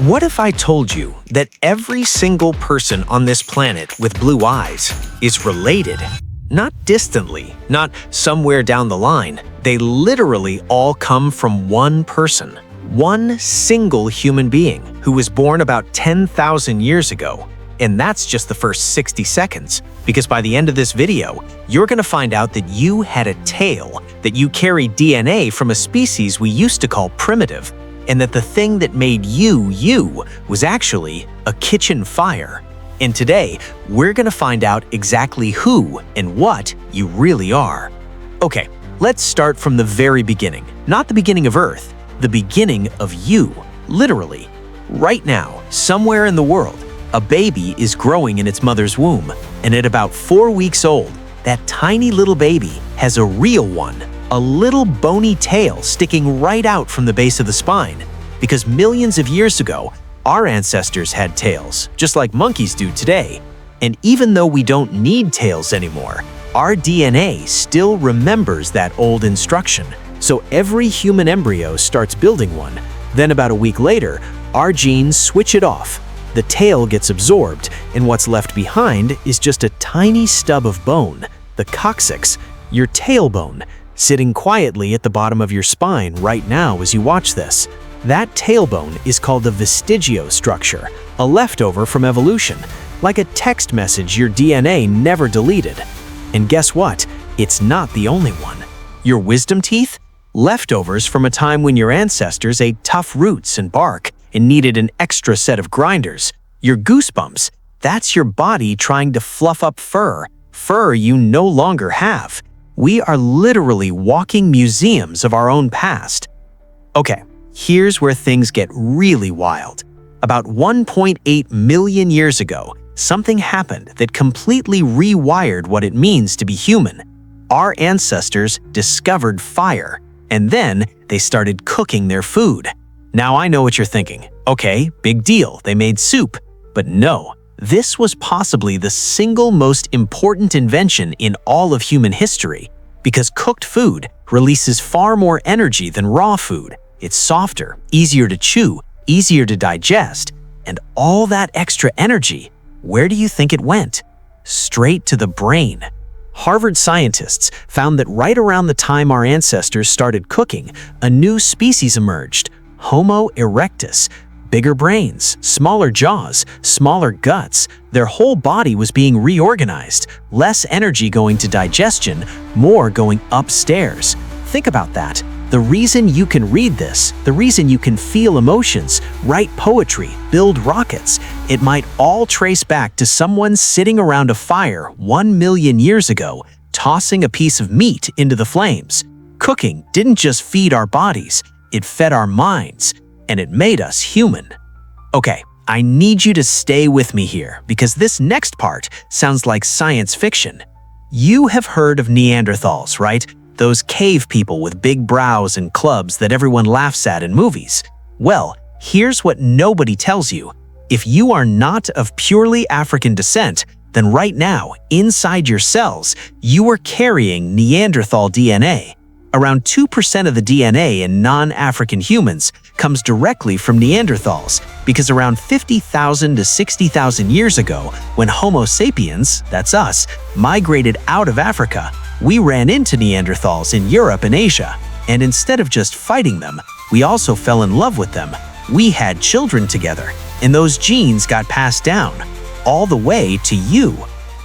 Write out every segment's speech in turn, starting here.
What if I told you that every single person on this planet with blue eyes is related? Not distantly, not somewhere down the line. They literally all come from one person. One single human being who was born about 10,000 years ago. And that's just the first 60 seconds, because by the end of this video, you're going to find out that you had a tail, that you carry DNA from a species we used to call primitive, and that the thing that made you was actually a kitchen fire. And today, we're going to find out exactly who and what you really are. Okay, let's start from the very beginning. Not the beginning of Earth, the beginning of you, literally. Right now, somewhere in the world, a baby is growing in its mother's womb, and at about 4 weeks old, that tiny little baby has a real one, a little bony tail sticking right out from the base of the spine. Because millions of years ago, our ancestors had tails, just like monkeys do today. And even though we don't need tails anymore, our DNA still remembers that old instruction. So every human embryo starts building one. Then about a week later, our genes switch it off. The tail gets absorbed, and what's left behind is just a tiny stub of bone, the coccyx, your tailbone, sitting quietly at the bottom of your spine right now as you watch this. That tailbone is called the vestigial structure, a leftover from evolution, like a text message your DNA never deleted. And guess what? It's not the only one. Your wisdom teeth? Leftovers from a time when your ancestors ate tough roots and bark and needed an extra set of grinders. Your goosebumps? That's your body trying to fluff up fur you no longer have. We are literally walking museums of our own past. Okay, here's where things get really wild. About 1.8 million years ago, something happened that completely rewired what it means to be human. Our ancestors discovered fire, and then they started cooking their food. Now I know what you're thinking. Okay, big deal, they made soup. But no, this was possibly the single most important invention in all of human history, because cooked food releases far more energy than raw food. It's softer, easier to chew, easier to digest, and all that extra energy, where do you think it went? Straight to the brain. Harvard scientists found that right around the time our ancestors started cooking, a new species emerged, Homo erectus. Bigger brains, smaller jaws, smaller guts. Their whole body was being reorganized. Less energy going to digestion, more going upstairs. Think about that. The reason you can read this, the reason you can feel emotions, write poetry, build rockets, it might all trace back to someone sitting around a fire 1 million years ago, tossing a piece of meat into the flames. Cooking didn't just feed our bodies, it fed our minds. And it made us human. Okay, I need you to stay with me here because this next part sounds like science fiction. You have heard of Neanderthals, right? Those cave people with big brows and clubs that everyone laughs at in movies. Well, here's what nobody tells you. If you are not of purely African descent, then right now, inside your cells, you are carrying Neanderthal DNA. Around 2% of the DNA in non-African humans comes directly from Neanderthals because around 50,000 to 60,000 years ago, when Homo sapiens, that's us, migrated out of Africa, we ran into Neanderthals in Europe and Asia. And instead of just fighting them, we also fell in love with them. We had children together, and those genes got passed down, all the way to you.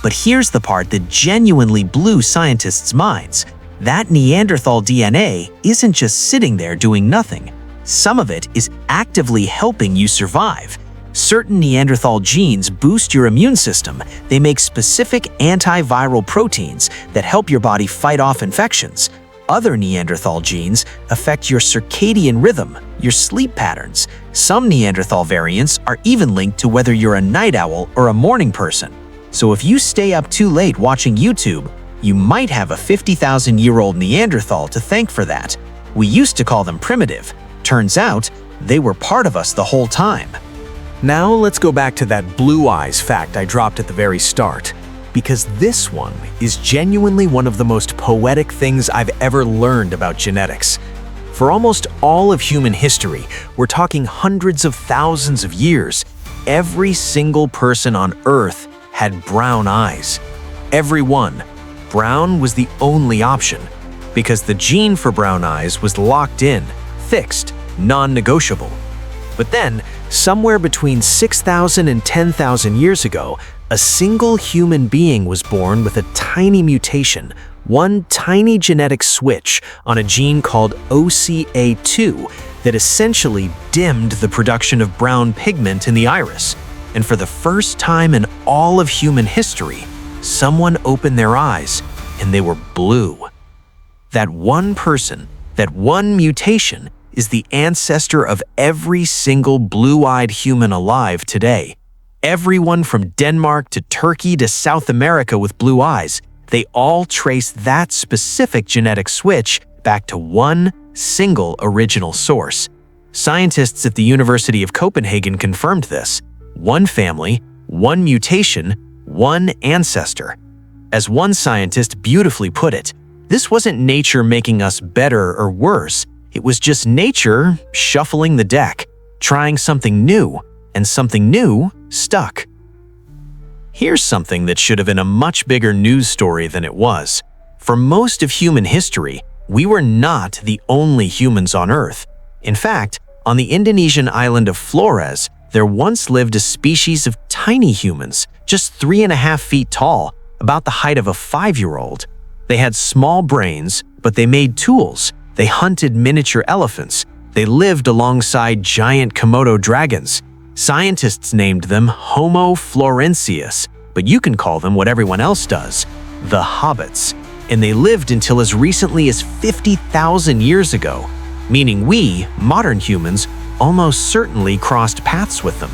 But here's the part that genuinely blew scientists' minds. That Neanderthal DNA isn't just sitting there doing nothing. Some of it is actively helping you survive. Certain Neanderthal genes boost your immune system. They make specific antiviral proteins that help your body fight off infections. Other Neanderthal genes affect your circadian rhythm, your sleep patterns. Some Neanderthal variants are even linked to whether you're a night owl or a morning person. So if you stay up too late watching YouTube, you might have a 50,000-year-old Neanderthal to thank for that. We used to call them primitive. Turns out, they were part of us the whole time. Now let's go back to that blue eyes fact I dropped at the very start, because this one is genuinely one of the most poetic things I've ever learned about genetics. For almost all of human history, we're talking hundreds of thousands of years, every single person on Earth had brown eyes. Every one. Brown was the only option, because the gene for brown eyes was locked in, fixed, non-negotiable. But then, somewhere between 6,000 and 10,000 years ago, a single human being was born with a tiny mutation, one tiny genetic switch on a gene called OCA2 that essentially dimmed the production of brown pigment in the iris. And for the first time in all of human history, someone opened their eyes and they were blue. That one person, that one mutation, is the ancestor of every single blue-eyed human alive today. Everyone from Denmark to Turkey to South America with blue eyes, they all trace that specific genetic switch back to one single original source. Scientists at the University of Copenhagen confirmed this. One family, one mutation, one ancestor. As one scientist beautifully put it, this wasn't nature making us better or worse. It was just nature shuffling the deck, trying something new, and something new stuck. Here's something that should have been a much bigger news story than it was. For most of human history, we were not the only humans on Earth. In fact, on the Indonesian island of Flores, there once lived a species of tiny humans, just 3.5 feet tall, about the height of a 5-year-old. They had small brains, but they made tools. They hunted miniature elephants. They lived alongside giant Komodo dragons. Scientists named them Homo florensis, but you can call them what everyone else does, the Hobbits. And they lived until as recently as 50,000 years ago, meaning we, modern humans, almost certainly crossed paths with them.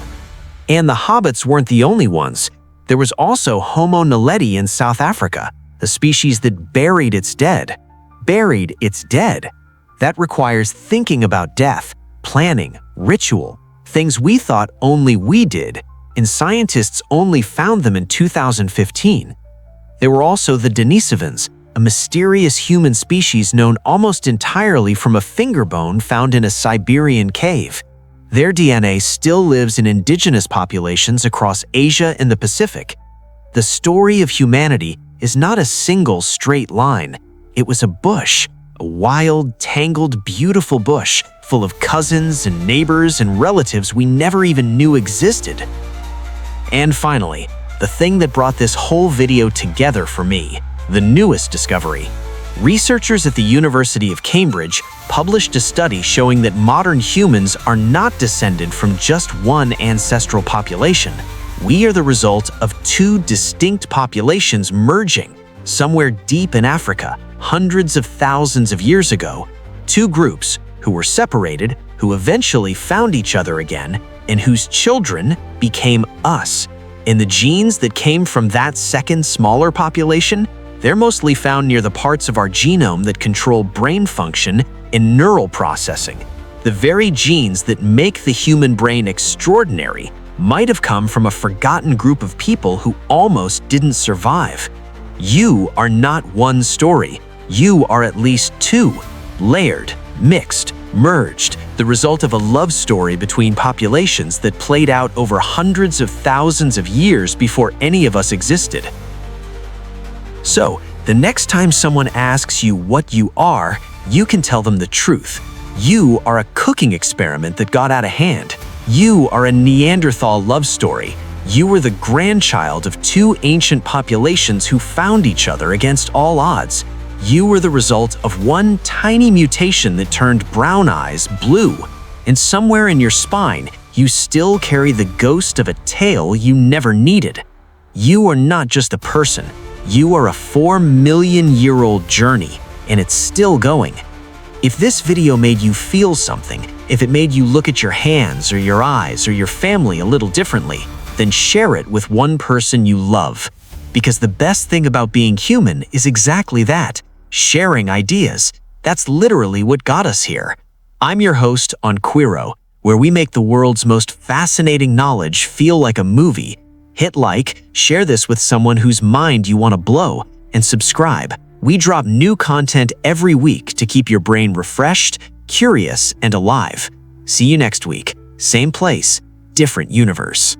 And the Hobbits weren't the only ones. There was also Homo naledi in South Africa, a species that buried its dead. Buried its dead. That requires thinking about death, planning, ritual, things we thought only we did, and scientists only found them in 2015. There were also the Denisovans, a mysterious human species known almost entirely from a finger bone found in a Siberian cave. Their DNA still lives in indigenous populations across Asia and the Pacific. The story of humanity is not a single straight line. It was a bush, a wild, tangled, beautiful bush full of cousins and neighbors and relatives we never even knew existed. And finally, the thing that brought this whole video together for me, the newest discovery. Researchers at the University of Cambridge published a study showing that modern humans are not descended from just one ancestral population. We are the result of two distinct populations merging somewhere deep in Africa, hundreds of thousands of years ago. Two groups who were separated, who eventually found each other again, and whose children became us. And the genes that came from that second, smaller population, they're mostly found near the parts of our genome that control brain function and neural processing. The very genes that make the human brain extraordinary might have come from a forgotten group of people who almost didn't survive. You are not one story. You are at least two, layered, mixed, merged, the result of a love story between populations that played out over hundreds of thousands of years before any of us existed. So, the next time someone asks you what you are, you can tell them the truth. You are a cooking experiment that got out of hand. You are a Neanderthal love story. You were the grandchild of two ancient populations who found each other against all odds. You were the result of one tiny mutation that turned brown eyes blue. And somewhere in your spine, you still carry the ghost of a tale you never needed. You are not just a person. You are a 4-million-year-old journey, and it's still going. If this video made you feel something, if it made you look at your hands or your eyes or your family a little differently, then share it with one person you love. Because the best thing about being human is exactly that, sharing ideas. That's literally what got us here. I'm your host on Quirom, where we make the world's most fascinating knowledge feel like a movie. Hit like, share this with someone whose mind you want to blow, and subscribe. We drop new content every week to keep your brain refreshed, curious, and alive. See you next week. Same place, different universe.